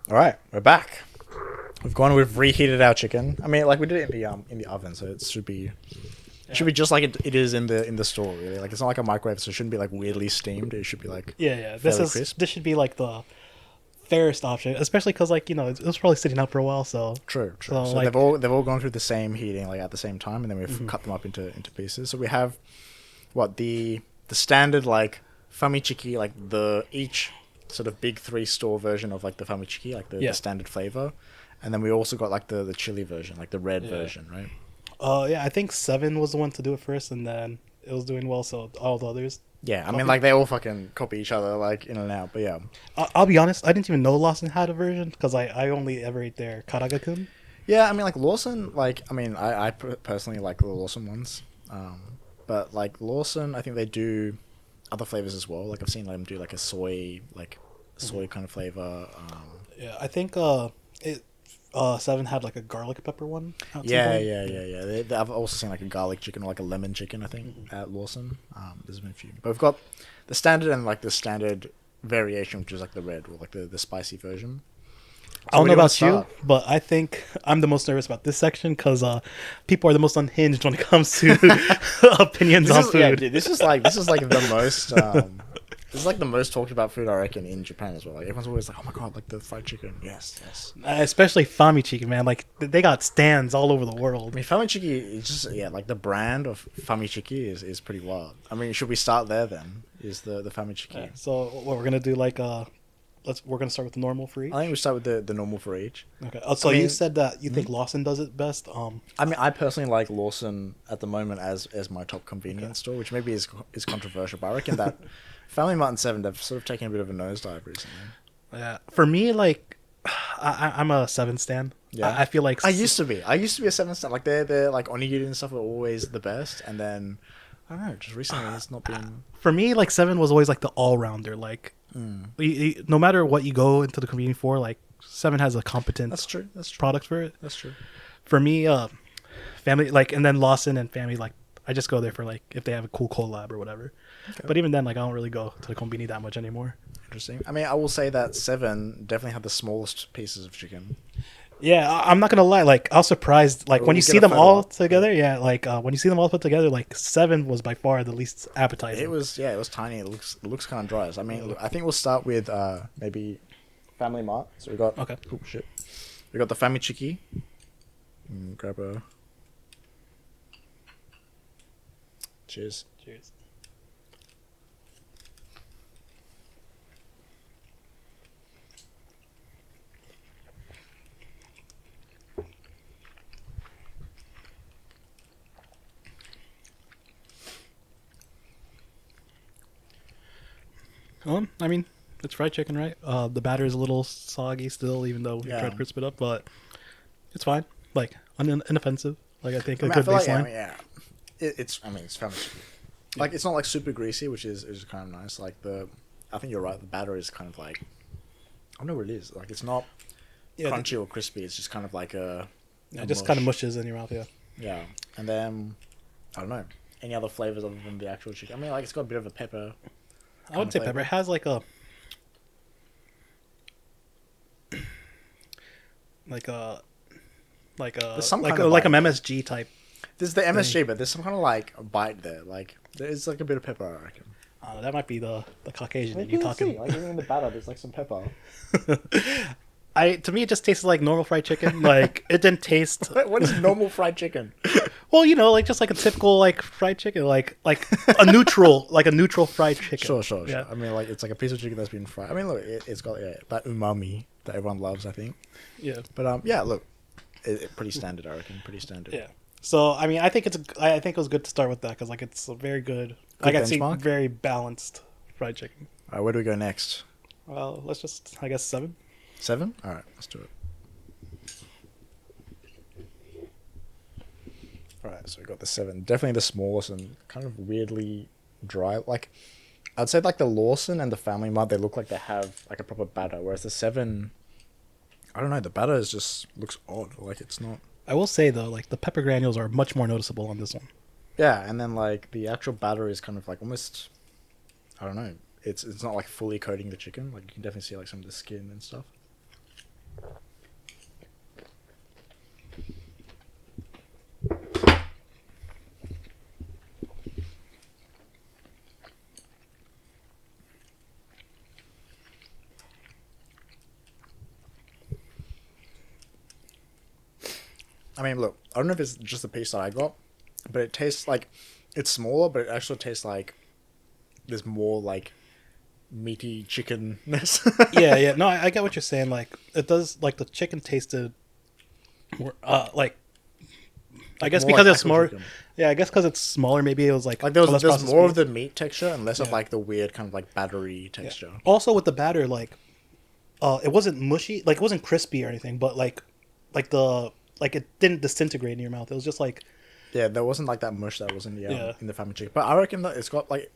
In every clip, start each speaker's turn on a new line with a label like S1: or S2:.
S1: All right, we're back. We've gone. We've reheated our chicken. I mean, like we did it in the oven, so it should
S2: Yeah.
S1: be just like it is in the store. Really, like it's not like a microwave, so it shouldn't be like weirdly steamed. It should be like
S2: Yeah, yeah.
S1: fairly crisp.
S2: This should be like the fairest option, especially because like it was probably sitting out for a while.
S1: True, true.
S2: So
S1: So
S2: like,
S1: they've all gone through the same heating like at the same time, and then we've cut them up into pieces. So we have what the standard like Famichiki, like the each sort of big three store version of like the Famichiki, like the
S2: yeah,
S1: standard flavor, and then we also got like the chili version, like the red
S2: yeah.
S1: version, right?
S2: Yeah. I think Seven was the one to do it first, and then it was doing well. So all the others
S1: Yeah, I mean,
S2: copied.
S1: like they all fucking copy each other, like in and out. But yeah,
S2: I'll be honest, I didn't even know Lawson had a version because I only ever ate their Karagakun.
S1: yeah. I mean, like Lawson, like I mean, personally like the Lawson ones, but like Lawson, I think they do other flavors as well. Like I've seen them do like a soy kind of flavor.
S2: Yeah, I think it Seven had like a garlic pepper one at some
S1: Yeah,
S2: point.
S1: yeah, yeah, yeah. I've also seen like a garlic chicken or like a lemon chicken. I think at Lawson. There's been a few, but we've got the standard and like the standard variation, which is like the red or like the spicy version.
S2: I
S1: So
S2: don't
S1: where
S2: know
S1: do you want to
S2: about you,
S1: start?
S2: but I think I'm the most nervous about this section because people are the most unhinged when it comes to opinions on food.
S1: Dude, this is like the most this is like the most talked about food I reckon in Japan as well. Like everyone's always like, oh my god, like the fried chicken. Yes, yes.
S2: Especially Famichiki, man. Like they got stands all over the
S1: I
S2: world.
S1: mean, Famichiki is just like the brand of Famichiki is pretty wild. I mean, should we start there then? Is the Famichiki?
S2: So what we're gonna do, like, we're gonna start with the normal for
S1: I think
S2: each.
S1: we start with the normal for each.
S2: Okay. So
S1: I
S2: you
S1: mean,
S2: said that you think Lawson does it best.
S1: I mean, I personally like Lawson at the moment as my top convenience store, which maybe is controversial, but I reckon that Family Mart and Seven they've sort of taken a bit of a nosedive recently.
S2: Yeah. For me, like, I'm a Seven stan.
S1: Yeah,
S2: I feel like
S1: I used to be a Seven star. Like they're like onigiri and stuff were always the best, and then I don't know, just recently it's not been.
S2: for me, like Seven was always like the all rounder. Like, no matter what you go into the convenience for, like Seven has a competent
S1: That's true. That's true.
S2: product for it.
S1: That's true.
S2: For me, family, like, and then Lawson and family, like, I just go there for like if they have a cool collab or whatever.
S1: Okay.
S2: But even then, like, I don't really go to the convenience that much anymore.
S1: Interesting. I mean, I will say that Seven definitely had the smallest pieces of chicken.
S2: Yeah, I'm not gonna lie. Like, I was surprised. Like, when
S1: We'll
S2: you
S1: get
S2: see
S1: a
S2: them
S1: photo
S2: all
S1: up.
S2: together, yeah. Like, when you see them all put together, like Seven was by far the least appetizing.
S1: It was tiny. It looks kind of dry. So, I mean, look, I think we'll start with maybe Family Mart. So we got
S2: Okay.
S1: oh shit, we got the Famichiki. Grab a cheers.
S2: Cheers. I mean, it's fried chicken, right? The batter is a little soggy still, even though we
S1: Yeah.
S2: tried to crisp it up, but it's fine. Like, inoffensive. Like, I think
S1: I
S2: a
S1: mean, I
S2: good
S1: feel like
S2: baseline.
S1: it's I mean it's Famichiki. Like it's not like super greasy, which is kind of nice. Like I think you're right. The batter is kind of like I don't know what it is. Like it's not
S2: Yeah,
S1: crunchy or crispy. It's just kind of like
S2: yeah,
S1: a
S2: just
S1: mush.
S2: kind of mushes in your mouth. Yeah.
S1: Yeah, and then I don't know any other flavors other than the actual chicken. I mean, like it's got a bit of a pepper.
S2: I would say
S1: flavor.
S2: pepper. It has like a
S1: There's some
S2: like
S1: kind
S2: a
S1: of
S2: like an
S1: bite.
S2: MSG type.
S1: There's the MSG, but there's some kind of like bite there. Like there's like a bit of pepper, I reckon.
S2: That might be the Caucasian
S1: Like
S2: in you talking.
S1: like even in the batter, there's like some pepper.
S2: To me it just tasted like normal fried chicken. Like it didn't taste
S1: What is normal fried chicken?
S2: well, like just like a typical like fried chicken, like a neutral fried chicken.
S1: Sure.
S2: Yeah.
S1: I mean, like it's like a piece of chicken that's been fried. I mean, look, it's got that umami that everyone loves, I think.
S2: Yeah.
S1: But yeah, look, pretty standard, I reckon. Pretty standard.
S2: Yeah. So I mean, I think it was good to start with that because like it's a very good.
S1: Good
S2: Like I see
S1: benchmark?
S2: very balanced fried chicken.
S1: All right, where do we go next?
S2: Well, let's just I guess 7.
S1: 7. All right, let's do it. All right, so we got the 7. Definitely the smallest and kind of weirdly dry. Like I'd say, like the Lawson and the Family Mart, they look like they have like a proper batter, whereas the 7, I don't know, the batter is just looks odd. Like it's not.
S2: I will say though, like the pepper granules are much more noticeable on this one.
S1: Yeah, and then like the actual batter is kind of like almost, I don't know. It's not like fully coating the chicken. Like you can definitely see like some of the skin and stuff. I mean, look, I don't know if it's just the piece that I got, but it tastes like it's smaller, but it actually tastes like there's more like meaty chickenness.
S2: Yeah, yeah. No, I get what you're saying. Like it does. Like the chicken tasted more. Like I guess
S1: More
S2: because
S1: like
S2: it's
S1: actual
S2: smaller.
S1: chicken.
S2: Yeah, I guess because it's smaller. Maybe it was like
S1: Like there was
S2: less
S1: there's
S2: processed
S1: more of
S2: meat.
S1: the meat texture and less of
S2: Yeah.
S1: like the weird kind of like battery
S2: Yeah.
S1: texture.
S2: Also with the batter, like it wasn't mushy. Like it wasn't crispy or anything, but like the like it didn't disintegrate in your mouth. It was just like
S1: Yeah, there wasn't like that mush that was
S2: yeah.
S1: in the Famichiki. But I reckon that it's got like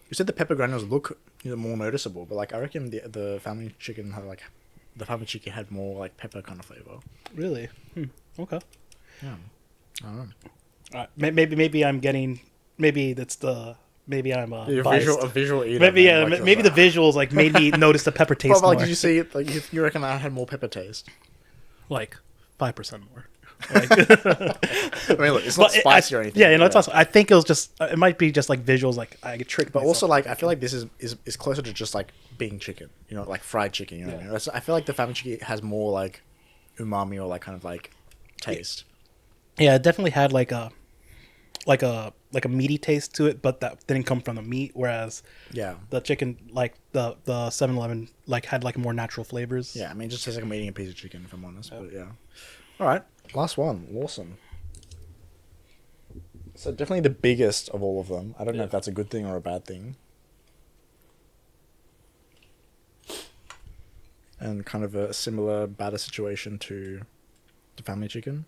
S1: you said the pepper granules look more noticeable, but like I reckon the family chicken had like the Famichiki had more like pepper kind of flavor.
S2: Really. Okay.
S1: Yeah, I don't know.
S2: Maybe I'm getting maybe that's the maybe I'm
S1: You're
S2: biased.
S1: a visual eater.
S2: Maybe
S1: Man.
S2: yeah.
S1: Like,
S2: Maybe the visuals like made me notice the pepper taste
S1: but like,
S2: more.
S1: did you see it? Like, you reckon that had more pepper taste?
S2: Like 5% more. Like,
S1: I mean, look, it's not spicy or anything.
S2: Yeah, you know, it's not. I think it was just. It might be just like visuals. Like I get tricked.
S1: But also,
S2: myself.
S1: like, I feel like this is closer to just like being chicken. You know, like fried chicken. You know what I mean? I feel like the Famichiki has more like umami or like kind of like taste.
S2: Yeah, it definitely had like a meaty taste to it, but that didn't come from the meat. Whereas
S1: Yeah.
S2: the chicken, like the 7-Eleven, like had like more natural flavors.
S1: Yeah, I mean, it just tastes like I'm eating a piece of chicken, if I'm honest. But yeah. All right, last one, Lawson. So definitely the biggest of all of them. I don't know if that's a good thing or a bad thing. And kind of a similar batter situation to the family chicken.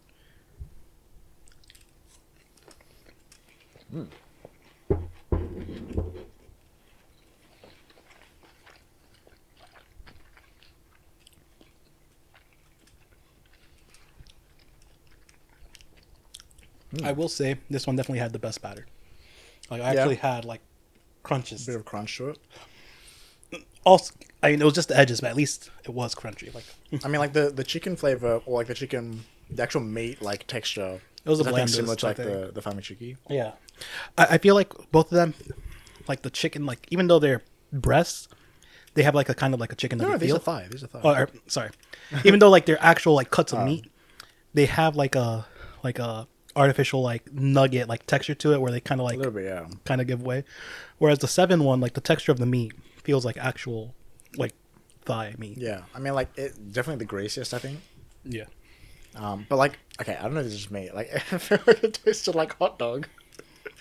S2: I will say this one definitely had the best batter. Like I
S1: Yeah.
S2: actually had like crunches.
S1: Bit of crunch to it.
S2: Also, I mean, it was just the edges, but at least it was crunchy. Like
S1: I mean, like the chicken flavor or like the actual meat like texture.
S2: It was a
S1: is, I think, similar
S2: blandest,
S1: to
S2: I
S1: like
S2: think.
S1: the Famichiki.
S2: yeah, I feel like both of them, like the chicken, like even though they're breasts, they have like a kind of like a chicken
S1: No,
S2: nugget
S1: these
S2: feel.
S1: are thigh. These are thigh.
S2: Oh, sorry. Even though like they're actual like cuts of meat, they have like a artificial like nugget like texture to it where they kind of
S1: A
S2: like
S1: little bit, yeah.
S2: kind of give way. Whereas the 7 one, like the texture of the meat feels like actual like thigh meat.
S1: Yeah, I mean, like it definitely the greasiest, I think.
S2: Yeah.
S1: But like, okay, I don't know if this is just me. Like, I feel like it tasted like hot dog.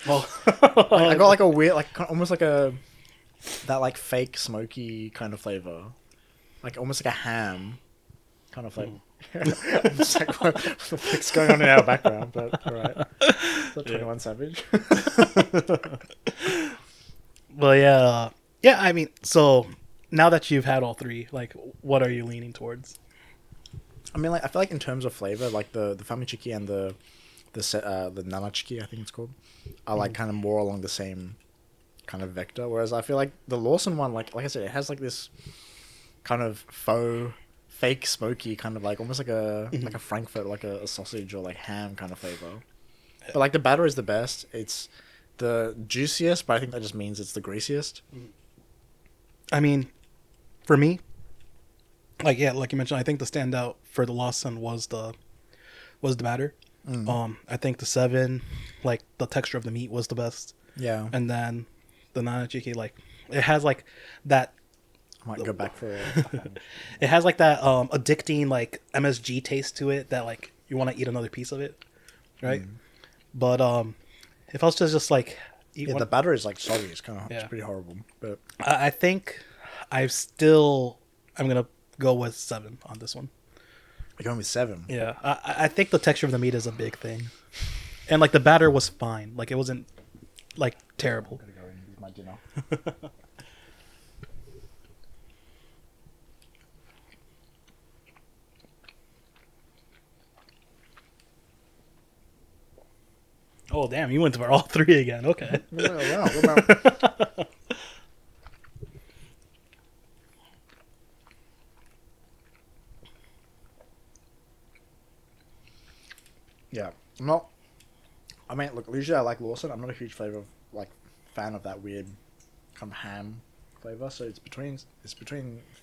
S2: Well,
S1: Like, I got like a weird, like almost like that like fake smoky kind of flavor, like almost like a ham kind of flavor. I'm just like, what the fuck's going on in our background? But all right, it's not 21 Savage.
S2: well, yeah, yeah. I mean, so now that you've had all three, like, what are you leaning towards?
S1: I mean, like I feel like in terms of flavor, like the Famichiki and the Namachiki, I think it's called, are like kind of more along the same kind of vector. Whereas I feel like the Lawson one, like I said, it has like this kind of fake smoky kind of like almost like a Frankfurt, like a sausage or like ham kind of flavor. But like the batter is the best. It's the juiciest, but I think that just means it's the greasiest.
S2: I mean, for me, like yeah, like you mentioned, I think the standout for the Lawson was the batter. I think the 7, like the texture of the meat was the best,
S1: Yeah,
S2: and then the Nanachiki, like it has like that.
S1: I might go back for it.
S2: It has like that addicting like MSG taste to it that like you want to eat another piece of it, right? But if I was to just like eat
S1: Yeah,
S2: one,
S1: the batter is like soggy. It's kind of
S2: Yeah.
S1: it's pretty horrible. But
S2: I think I'm gonna go with 7 on this one.
S1: we're going with 7.
S2: Yeah, I think the texture of the meat is a big thing, and like the batter was fine. Like it wasn't like terrible.
S1: Gotta go and eat my dinner.
S2: Oh damn, you went for all 3 again. Okay.
S1: Wow. Yeah, I'm not. I mean, look, usually I like Lawson. I'm not a huge flavor of like fan of that weird kind of ham flavor. So it's between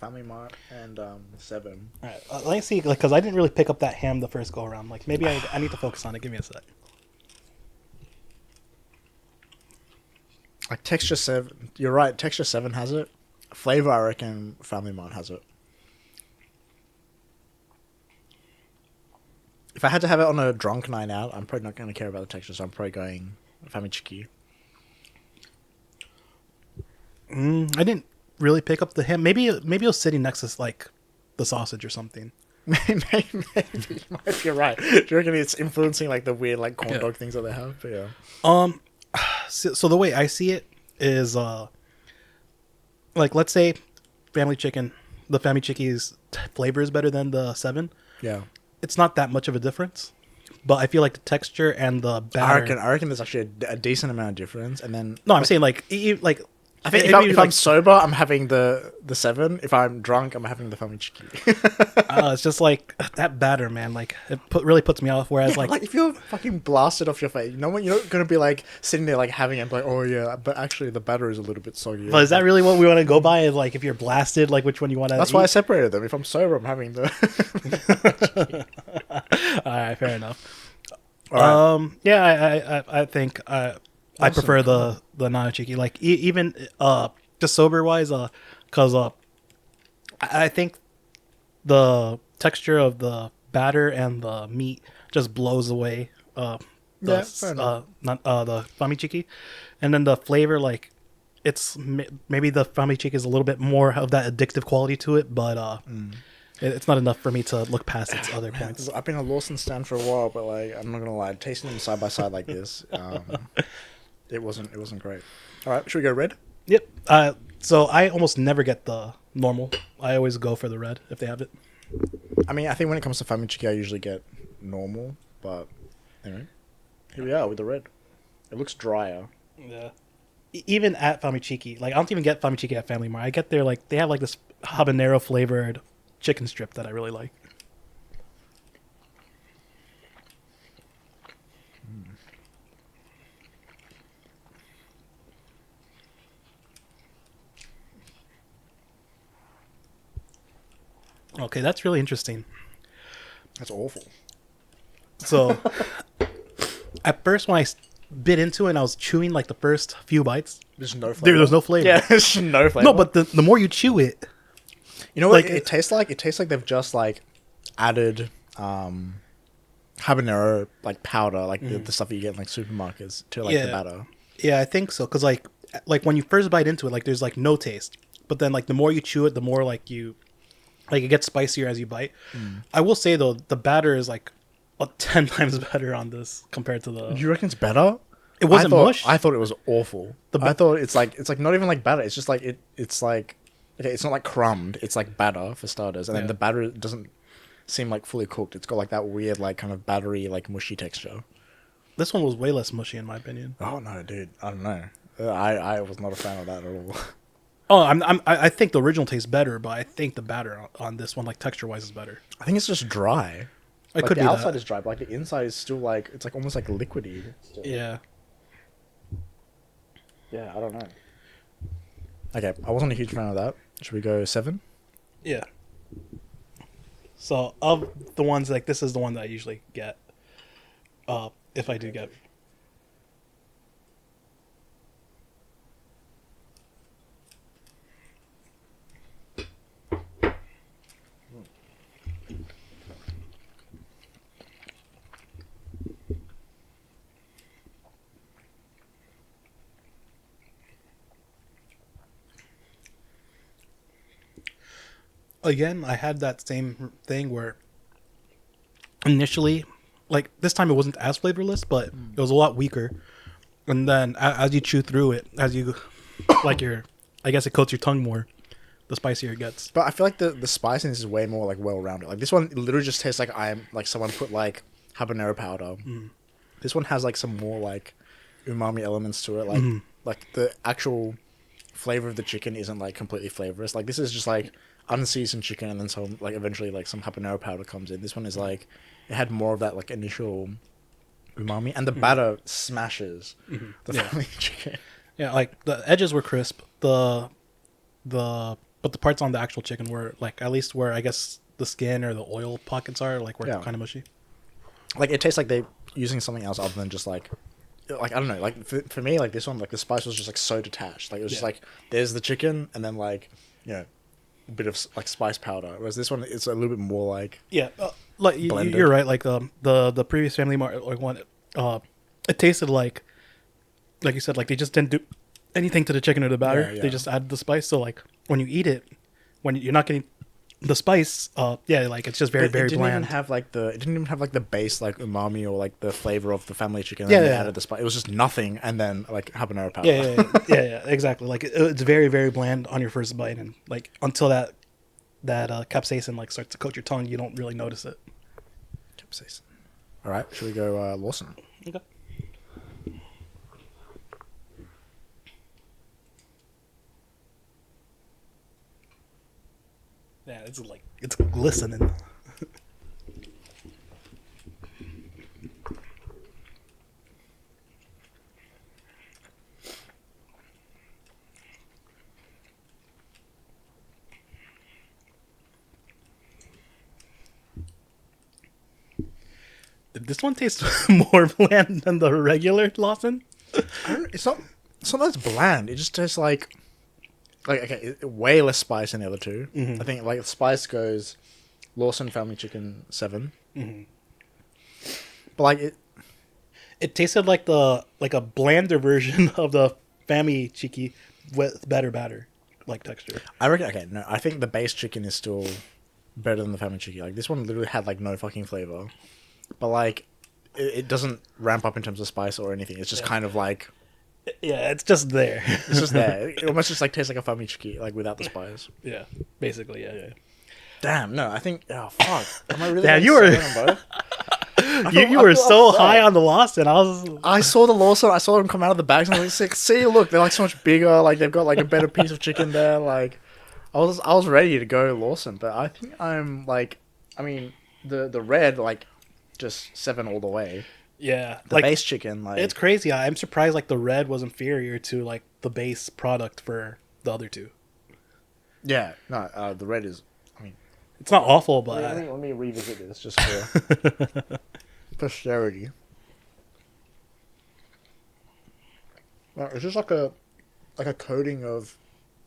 S1: Family Mart and 7.
S2: All right, let me see, like, because I didn't really pick up that ham the first go around. Like, maybe I need to focus on it. Give me a sec.
S1: Like texture 7, you're right. Texture 7 has it. Flavor, I reckon Family Mart has it. If I had to have it on a drunk night out, I'm probably not going to care about the texture, so I'm probably going Famichiki.
S2: I didn't really pick up the ham. Maybe it was sitting next to like the sausage or something.
S1: maybe you're right. Do you reckon it's influencing like the weird like corn dog things that they have? But yeah.
S2: So the way I see it is, like, let's say family chicken, the Famichiki's flavor is better than the 7.
S1: Yeah.
S2: It's not that much of a difference, but I feel like the texture and the batter.
S1: I reckon there's actually a decent amount of difference, and then
S2: No, I'm saying like like.
S1: I think if I'm sober, I'm having the 7. If I'm drunk, I'm having the Famichiki.
S2: It's just like that batter, man. Like it really puts me off. Whereas
S1: like if you're fucking blasted off your face, you're not gonna be like sitting there like having it, like, oh yeah, but actually the batter is a little bit soggy.
S2: But is that really what we want to go by? Is like if you're blasted, like which one you want to?
S1: That's why I separated them. If I'm sober, I'm having the.
S2: All right, fair enough.
S1: All right.
S2: Yeah, I think I prefer the Nanochiki. Like even just sober wise, because I think the texture of the batter and the meat just blows away the Famichiki, and then the flavor, like it's maybe the Famichiki is a little bit more of that addictive quality to it, but it's not enough for me to look past its other points.
S1: I've been a Lawson stan for a while, but like I'm not gonna lie, tasting them side by side like this, it wasn't great. All right, should we go red?
S2: Yep. So I almost never get the normal. I always go for the red if they have it.
S1: I mean, I think when it comes to Famichiki, I usually get normal, but anyway, here we are with the red. It looks drier.
S2: Yeah. Even at Famichiki, like I don't even get Famichiki at Family Mart. I get their like they have like this habanero flavored chicken strip that I really like. Okay, that's really interesting.
S1: That's awful.
S2: So, at first, when I bit into it and I was chewing like the first few bites,
S1: There's no flavor.
S2: there's no flavor.
S1: Yeah, there's no flavor.
S2: No, but the more you chew it,
S1: you know what
S2: like,
S1: it tastes like? It tastes like they've just like added habanero like powder, like the stuff that you get in like supermarkets to like the batter.
S2: yeah, I think so. Because like when you first bite into it, like there's like no taste, but then like the more you chew it, the more like you like it gets spicier as you bite. I will say though, the batter is like 10 times better on this compared to the.
S1: You reckon it's better?
S2: It wasn't mush.
S1: I thought it was awful. I thought it's like not even like batter. It's just like it's like okay, it's not like crumbed. It's like batter for starters, and then the batter doesn't seem like fully cooked. It's got like that weird like kind of battery like mushy texture.
S2: This one was way less mushy in my opinion.
S1: Oh no, dude! I don't know. I was not a fan of that at all.
S2: Oh, I think the original tastes better, but I think the batter on this one, like texture wise, is better.
S1: I think it's just dry.
S2: It
S1: Like
S2: could
S1: the
S2: be
S1: outside
S2: that.
S1: is dry, but like the inside is still like it's like almost like liquidy.
S2: Yeah.
S1: Yeah, I don't know. Okay, I wasn't a huge fan of that. Should we go 7?
S2: Yeah. So of the ones like this is the one that I usually get. If I do get. Again, I had that same thing where initially, like this time it wasn't as flavorless, but it was a lot weaker. And then as you chew through it, as you like I guess it coats your tongue more, the spicier it gets.
S1: But I feel like the spiciness is way more like well rounded. Like this one literally just tastes like someone put like habanero powder. This one has like some more like umami elements to it. Like the actual flavor of the chicken isn't like completely flavorless. Like this is just like unseasoned chicken and then some like eventually like some habanero powder comes in. This one is like it had more of that like initial umami and the batter smashes the family chicken.
S2: Yeah, like the edges were crisp. The but the parts on the actual chicken were like at least where I guess the skin or the oil pockets are like were
S1: Yeah.
S2: kind of mushy.
S1: Like it tastes like they're using something else other than just like I don't know. Like for me, like this one, like the spice was just like so detached. Like it was just
S2: Yeah.
S1: like there's the chicken and then like a bit of like spice powder. Whereas this one, it's a little bit more like
S2: Yeah, like
S1: blended.
S2: you're right. Like the previous Family Mart like one, it tasted like you said, like they just didn't do anything to the chicken or the batter.
S1: Yeah, yeah.
S2: They just added the spice. So like when you eat it, when you're not getting the spice, yeah, like it's just very
S1: But
S2: very
S1: it didn't
S2: bland.
S1: even have like it didn't even have like the base like umami or like the flavor of the family chicken. And
S2: Yeah,
S1: then they
S2: yeah.
S1: added the spice. It was just nothing, and then like habanero powder.
S2: Yeah, exactly. Like it's very very bland on your first bite, and like until that capsaicin like starts to coat your tongue, you don't really notice it.
S1: Capsaicin. All right, should we go Lawson?
S2: Okay. Yeah, it's glistening. Did this one taste more bland than the regular Lawson?
S1: It's not. It's not that it's bland. It just tastes like okay, way less spice than the other 2.
S2: Mm-hmm.
S1: I think like spice goes Lawson Family Chicken 7.
S2: Mm-hmm.
S1: But like
S2: It tasted like a blander version of the Famichiki with better batter like texture.
S1: I reckon. Okay, no, I think the base chicken is still better than the Famichiki. Like this one literally had like no fucking flavor, but like it doesn't ramp up in terms of spice or anything. It's just kind of like
S2: Yeah, it's just there.
S1: it's just there. It almost just like tastes like a Famichiki, like without the spice.
S2: Yeah, basically, yeah.
S1: Damn, no, I think. Oh fuck, am I really?
S2: Damn,
S1: going
S2: you were-
S1: 7 on both?
S2: You
S1: I
S2: were
S1: feel
S2: so
S1: upset.
S2: high on the Lawson. I was
S1: I saw the Lawson. I saw them come out of the bags, and I was like, "See, look, they're like so much bigger. Like they've got like a better piece of chicken there." Like, I was ready to go Lawson, but I think I'm like, I mean, the red like just 7 all the way.
S2: yeah.
S1: The
S2: Like
S1: base chicken, like
S2: it's crazy. I'm surprised like the red was inferior to like the base product for the other 2.
S1: yeah, no, the red is. I mean,
S2: It's not awful,
S1: let me revisit this just for posterity. No, it's just like a coating of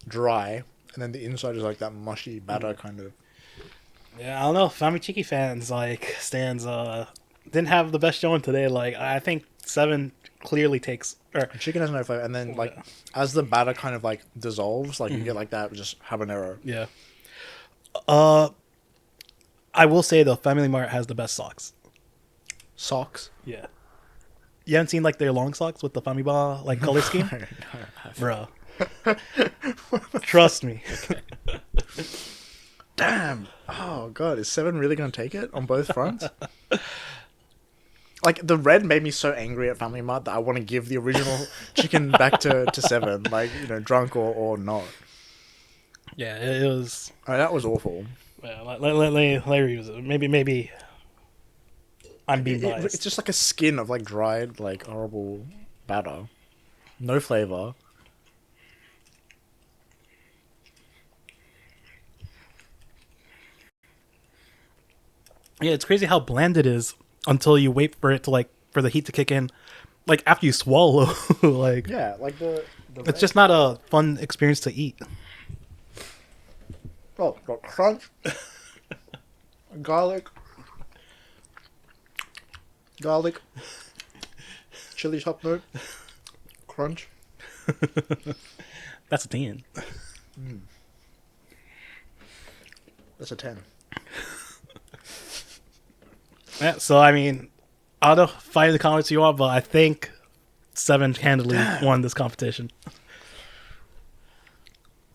S1: dry, and then the inside is like that mushy batter kind of.
S2: yeah, I don't know. Famichiki fans like stands didn't have the best showing today. Like I think 7 clearly takes or
S1: Chicken has no flavor, and then like as the batter kind of like dissolves, like you get like that just habanero.
S2: yeah. I will say though, Family Mart has the best socks.
S1: Socks.
S2: Yeah. You haven't seen like their long socks with the Famiba like color scheme, bro. Trust me.
S1: Damn. Oh god, is 7 really gonna take it on both fronts? Like the red made me so angry at Family Mart that I want to give the original chicken back to 7, like drunk or not.
S2: Yeah, it was.
S1: Oh, that was awful.
S2: Yeah, let me reuse it. Maybe I'm being biased.
S1: It's just like a skin of like dried, like horrible batter, no flavor.
S2: Yeah, it's crazy how bland it is until you wait for it to like for the heat to kick in, like after you swallow. Like
S1: Yeah, like the
S2: it's just not a fun experience to eat.
S1: oh, got crunch, garlic, chili top note, crunch.
S2: That's a 10.
S1: That's a 10.
S2: Yeah, so I mean, I'll fight in the comments you want, but I think 7 handily won this competition.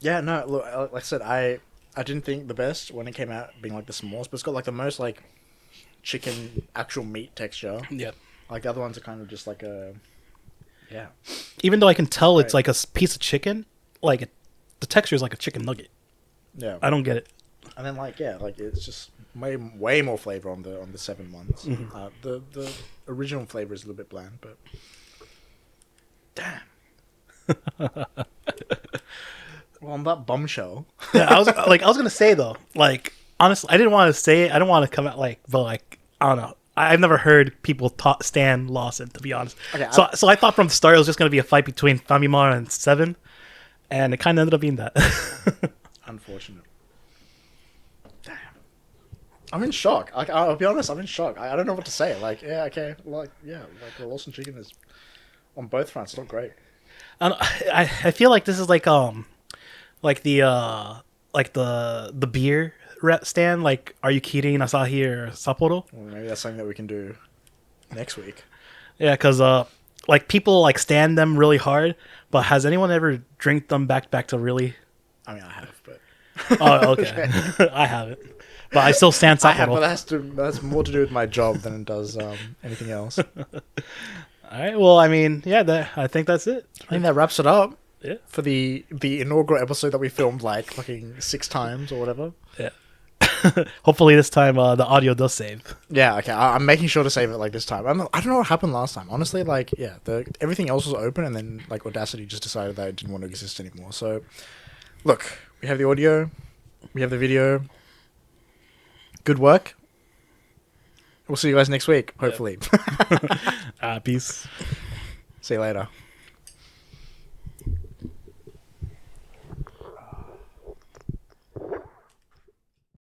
S1: Yeah, no, look, like I said, I didn't think the best when it came out being like the smallest, but it's got like the most like chicken actual meat texture.
S2: Yeah.
S1: Like the other ones are kind of just like a yeah.
S2: Even though I can tell it's
S1: Right.
S2: like a piece of chicken, like the texture is like a chicken nugget.
S1: Yeah.
S2: I don't get it.
S1: And then like yeah, like it's just way more flavor on the 7 ones.
S2: Mhm.
S1: The original flavor is a little bit bland, but damn. Well, on that bombshell.
S2: Yeah, I was gonna say though, like honestly, I didn't want to say it. I don't want to come out like, but like I don't know. I've never heard people stand Lawson, to be honest.
S1: Okay,
S2: So I thought from the start it was just gonna be a fight between Famimar and Seven, and it kind of ended up being that.
S1: Unfortunate. Damn. I'm in shock. I'll be honest. I'm in shock. I don't know what to say. Like, yeah, okay. Like, yeah, like the Lawson chicken is on both fronts not great.
S2: I feel like this is like the beer stand, like Are You Kidding Asahi or Sapporo?
S1: Well, maybe that's something that we can do next week.
S2: Yeah, because like people like stand them really hard, but has anyone ever drank them back to really?
S1: I mean, I have, but
S2: Oh, okay. I haven't, but I still stand
S1: I have.
S2: Sapporo.
S1: But that's more to do with my job than it does anything else.
S2: All right. Well, I mean, yeah, I think that's it.
S1: I think that wraps it up.
S2: Yeah.
S1: For the inaugural episode that we filmed like fucking 6 times or whatever.
S2: Yeah. Hopefully this time the audio does save.
S1: Yeah, okay. I'm making sure to save it like this time. I don't know what happened last time. Honestly, like, yeah, everything else was open and then like Audacity just decided that it didn't want to exist anymore. So, look, we have the audio, we have the video. Good work. We'll see you guys next week, hopefully.
S2: Peace.
S1: See you later.